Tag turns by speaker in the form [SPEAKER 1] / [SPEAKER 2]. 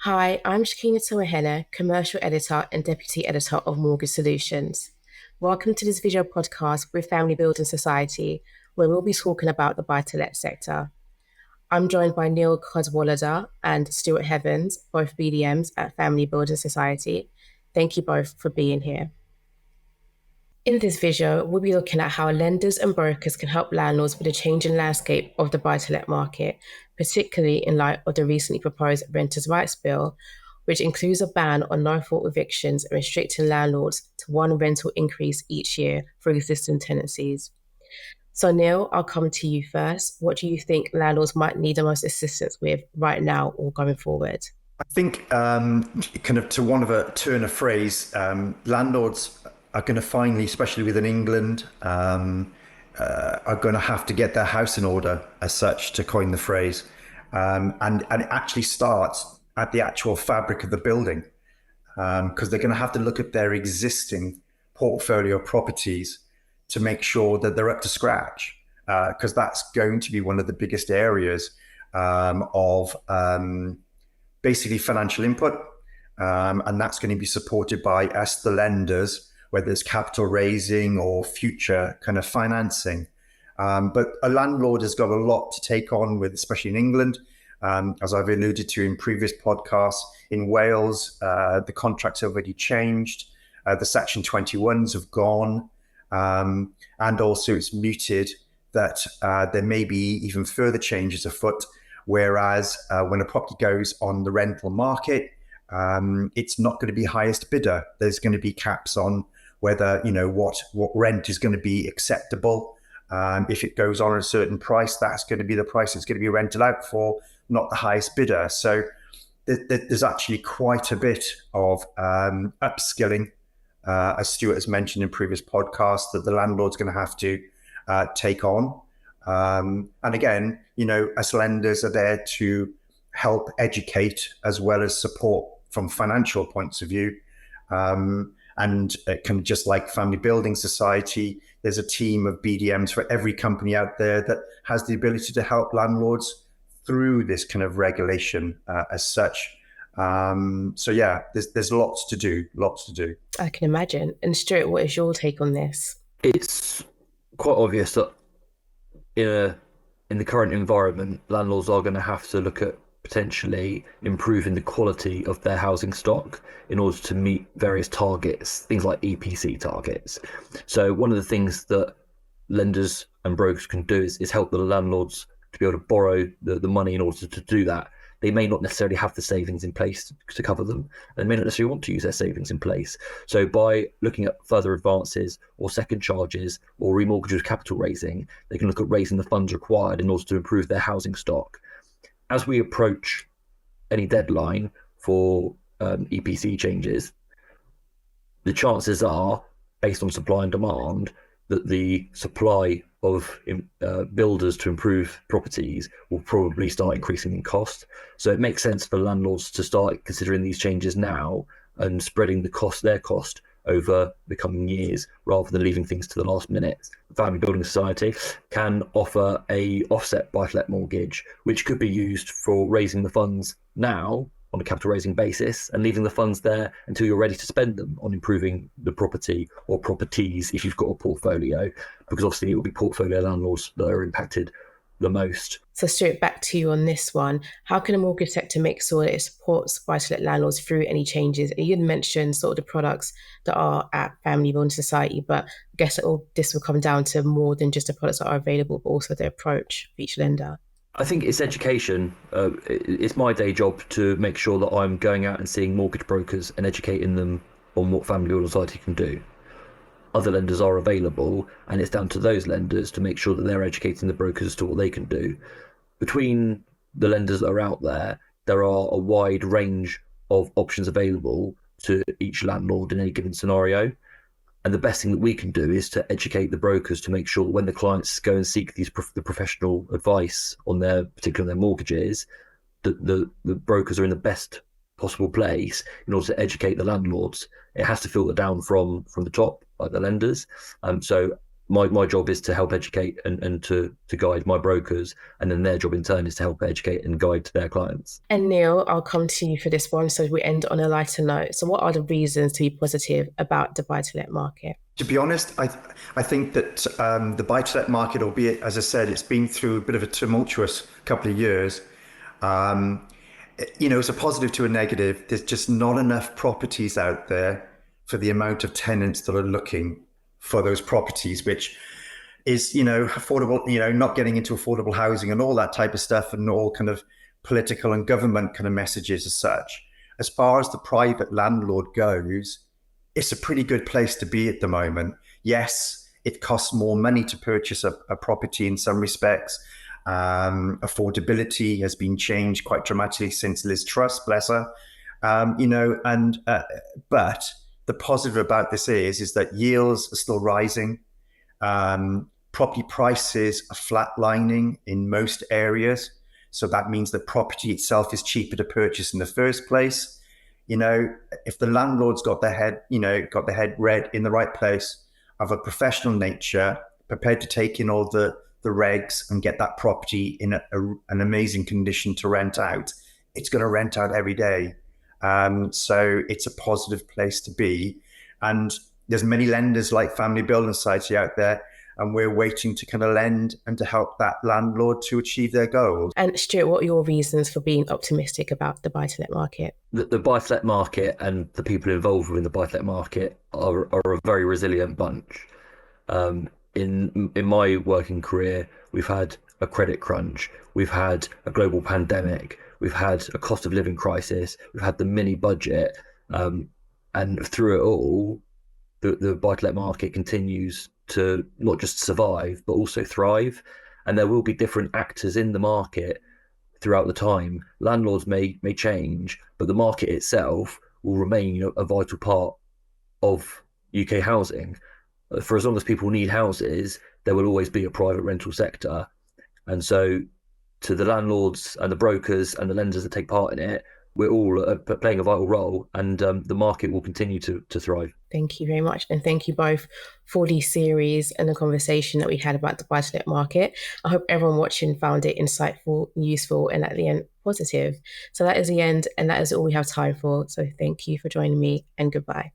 [SPEAKER 1] Hi, I'm Shekina Tuahene, Commercial Editor and Deputy Editor of Mortgage Solutions. Welcome to this video podcast with Family Building Society, where we'll be talking about the buy-to-let sector. I'm joined by Neil Cadwallader and Stuart Heavens, both BDMs at Family Building Society. Thank you both for being here. In this video, we'll be looking at how lenders and brokers can help landlords with the changing landscape of the buy-to-let market, particularly in light of the recently proposed Renters' Rights Bill, which includes a ban on no-fault evictions and restricting landlords to one rental increase each year for existing tenancies. So Neil, I'll come to you first. What do you think landlords might need the most assistance with right now or going forward?
[SPEAKER 2] I think kind of to turn a phrase, landlords are going to finally, especially within England, are going to have to get their house in order, as such, to coin the phrase. And it actually starts at the actual fabric of the building, because they're going to have to look at their existing portfolio of properties to make sure that they're up to scratch, because that's going to be one of the biggest areas of basically financial input. And that's going to be supported by us, the lenders, whether it's capital raising or future kind of financing. But a landlord has got a lot to take on with, especially in England. As I've alluded to in previous podcasts, in Wales, the contract's already changed. The Section 21s have gone. And also it's mooted that there may be even further changes afoot. Whereas when a property goes on the rental market, it's not going to be highest bidder. There's going to be caps on whether, what rent is going to be acceptable. If it goes on at a certain price, that's going to be the price it's going to be rented out for, not the highest bidder. So there's actually quite a bit of upskilling, as Stuart has mentioned in previous podcasts, that the landlord's going to have to take on. And again, us lenders are there to help educate as well as support from financial points of view. And it can, just like Family Building Society, there's a team of BDMs for every company out there that has the ability to help landlords through this kind of regulation as such. So yeah, there's lots to do.
[SPEAKER 1] I can imagine. And Stuart, what is your take on this?
[SPEAKER 3] It's quite obvious that in the current environment, landlords are going to have to look at potentially improving the quality of their housing stock in order to meet various targets, things like EPC targets. So one of the things that lenders and brokers can do is help the landlords to be able to borrow the money in order to do that. They may not necessarily have the savings in place to cover them, and may not necessarily want to use their savings in place. So by looking at further advances or second charges or remortgage with capital raising, they can look at raising the funds required in order to improve their housing stock. As we approach any deadline for EPC changes, the chances are, based on supply and demand, that the supply of builders to improve properties will probably start increasing in cost. So it makes sense for landlords to start considering these changes now and spreading their cost over the coming years rather than leaving things to the last minute. The Family Building Society can offer a offset buy-to-let mortgage, which could be used for raising the funds now on a capital raising basis and leaving the funds there until you're ready to spend them on improving the property or properties if you've got a portfolio, because obviously it will be portfolio landlords that are impacted the most.
[SPEAKER 1] So Stuart, back to you on this one. How can the mortgage sector make sure that it supports buy-to-let landlords through any changes? And you had mentioned sort of the products that are at Family Building Society, but I guess this will come down to more than just the products that are available, but also the approach for each lender.
[SPEAKER 3] I think it's education. It's my day job to make sure that I'm going out and seeing mortgage brokers and educating them on what Family Building Society can do. Other lenders are available, and it's down to those lenders to make sure that they're educating the brokers as to what they can do. Between the lenders that are out there, there are a wide range of options available to each landlord in any given scenario. And the best thing that we can do is to educate the brokers to make sure that when the clients go and seek the professional advice on particularly on their mortgages, that the brokers are in the best possible place in order to educate the landlords. It has to filter down from the top, like the lenders. So my job is to help educate and to guide my brokers, and then their job in turn is to help educate and guide their clients.
[SPEAKER 1] And Neil, I'll come to you for this one, so we end on a lighter note. So what are the reasons to be positive about the buy-to-let market?
[SPEAKER 2] To be honest, I think that the buy-to-let market, albeit, as I said, it's been through a bit of a tumultuous couple of years. It's a positive to a negative. There's just not enough properties out there for the amount of tenants that are looking for those properties, which is, affordable, not getting into affordable housing and all that type of stuff, and all kind of political and government kind of messages as such. As far as the private landlord goes, it's a pretty good place to be at the moment. Yes, it costs more money to purchase a property in some respects. Affordability has been changed quite dramatically since Liz Truss, bless her. But the positive about this is that yields are still rising. Property prices are flatlining in most areas. So that means the property itself is cheaper to purchase in the first place. If the landlord's got their head read in the right place, of a professional nature, prepared to take in all the regs and get that property in an amazing condition to rent out, it's going to rent out every day. So it's a positive place to be. And there's many lenders like Family Building Society out there, and we're waiting to kind of lend and to help that landlord to achieve their goals.
[SPEAKER 1] And Stuart, what are your reasons for being optimistic about the buy-to-let market?
[SPEAKER 3] The buy-to-let market and the people involved within the buy-to-let market are a very resilient bunch. In my working career, we've had a credit crunch, we've had a global pandemic, we've had a cost of living crisis, we've had the mini budget, and through it all, the buy-to-let market continues to not just survive but also thrive. And there will be different actors in the market throughout the time. Landlords may change, but the market itself will remain a vital part of UK housing. For as long as people need houses, there will always be a private rental sector. And so to the landlords and the brokers and the lenders that take part in it, we're all playing a vital role, and the market will continue to thrive.
[SPEAKER 1] Thank you very much. And thank you both for the series and the conversation that we had about the buy-to-let market. I hope everyone watching found it insightful, useful, and at the end, positive. So that is the end, and that is all we have time for. So thank you for joining me, and goodbye.